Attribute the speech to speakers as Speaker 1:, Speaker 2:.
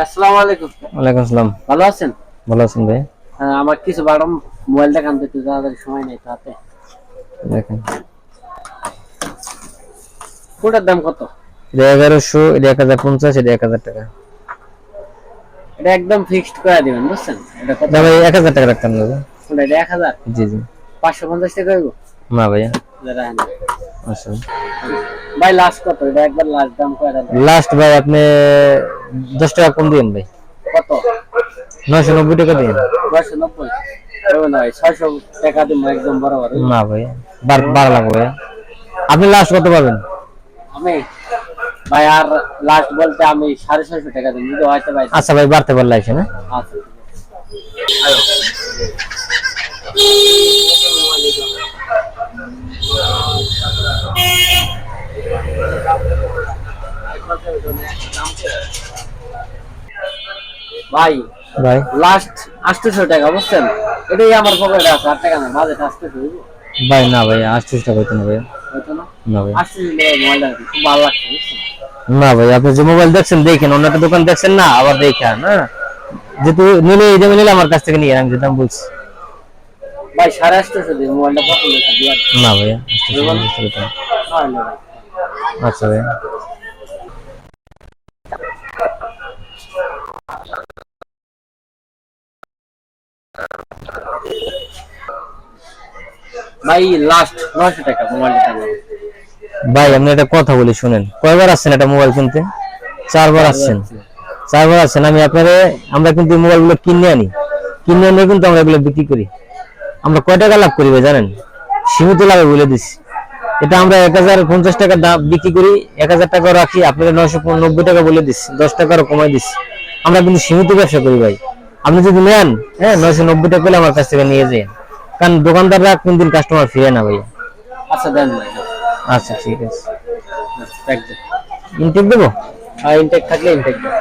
Speaker 1: আসসালামু আলাইকুম।
Speaker 2: ওয়ালাইকুম আসসালাম।
Speaker 1: ভালো আছেন?
Speaker 2: ভালো আছেন ভাই?
Speaker 1: হ্যাঁ, আমার কিছু বারম মোবাইল দেখান তো, একটু তাড়াতাড়ি সময় নেই তো হাতে।
Speaker 2: দেখেন,
Speaker 1: কোনটার দাম কত?
Speaker 2: এটা 1100, এটা 1050, এটা 1000 টাকা।
Speaker 1: এটা একদম ফিক্সড করে দিবেন, বুঝছেন? এটা কত?
Speaker 2: না ভাই, 1000 টাকা রাখতাম না।
Speaker 1: কোনটা? এটা 1000?
Speaker 2: জি জি।
Speaker 1: 550 টাকা হইব?
Speaker 2: না ভাইয়া।
Speaker 1: রাখেন।
Speaker 2: আচ্ছা,
Speaker 1: ভাই লাস্ট কত? এটা একবার লাস্ট দাম করে দেন।
Speaker 2: লাস্ট ভাই আপনি 10 টাকা কম দিন ভাই।
Speaker 1: কত?
Speaker 2: 990 টাকা দিন।
Speaker 1: 990? হবে না ভাই, 600 টাকা দিন একদম বরাবর।
Speaker 2: না ভাই, বাড়া লাগবে ভাইয়া। আপনি লাস্ট কত পাবেন?
Speaker 1: আমি ভাই আর লাস্ট বলতে আমি 650 টাকা দিন, যদি হয়তো ভাই।
Speaker 2: আচ্ছা ভাই, বাড়তে পারলে আছে না?
Speaker 1: আচ্ছা, আয়ো। ভাই
Speaker 2: ভাই
Speaker 1: লাস্ট 800 টাকা, বুঝছেন? এটাই আমার পকেটে আছে, 8 টাকা না, বাজেট 800 হইব।
Speaker 2: ভাই না ভাই, 800 টাকা হইতো না ভাই।
Speaker 1: হয়তো না।
Speaker 2: না ভাই।
Speaker 1: 800 টাকা মোবাইলটা খুব ভালো লাগছে, বুঝছেন?
Speaker 2: না ভাই, আপনি যে মোবাইল দেখছেন দেখেন, অন্য একটা দোকান দেখছেন না, আবার দেখেন। হ্যাঁ, যেহেতু নিলে এই দামে নিলে আমার কাছ থেকে নিয়ে, আমি যে দাম বলছি।
Speaker 1: ভাই 850 দিয়ে মোবাইলটা পছন্দ হয়েছে দিয়ে।
Speaker 2: না ভাইয়া, 850 টাকা।
Speaker 1: হয় না ভাই।
Speaker 2: আচ্ছা ভাইয়া।
Speaker 1: ভাই লাস্ট 900 টাকা মোবাইলটা দাম।
Speaker 2: ভাই আপনি একটা কথা বলি শুনেন, কয়বার আসছেন এটা মোবাইল কিনতে? 4বার আসছেন। 4বার আসছেন। আমরা কিন্তু মোবাইলগুলো কিনে আনি, কিনে এনে কিন্তু আমরা এগুলো বিক্রি করি। আমরা কয় টাকা লাভ করি ভাই জানেন? সীমিত লাভে বলে দিচ্ছি। এটা আমরা 1050 টাকা দাম বিক্রি করি, 1000 টাকা রাখি, আপনাদের 990 টাকা বলে দিচ্ছি, 10 টাকা আরো কমাই দিচ্ছি। আমরা কিন্তু সীমিত ব্যবসা করি ভাই। আপনি যদি নেন, হ্যাঁ, 990 টাকা পেলে আমার কাছ থেকে নিয়ে যান, কারণ দোকানদাররা কোনদিন কাস্টমার ফিরে না ভাই।
Speaker 1: আচ্ছা দেন ভাই।
Speaker 2: আচ্ছা ঠিক আছে।
Speaker 1: একদম
Speaker 2: ইনটেক দেবো?
Speaker 1: ইনটেক থাকলে ইনটেক দেন।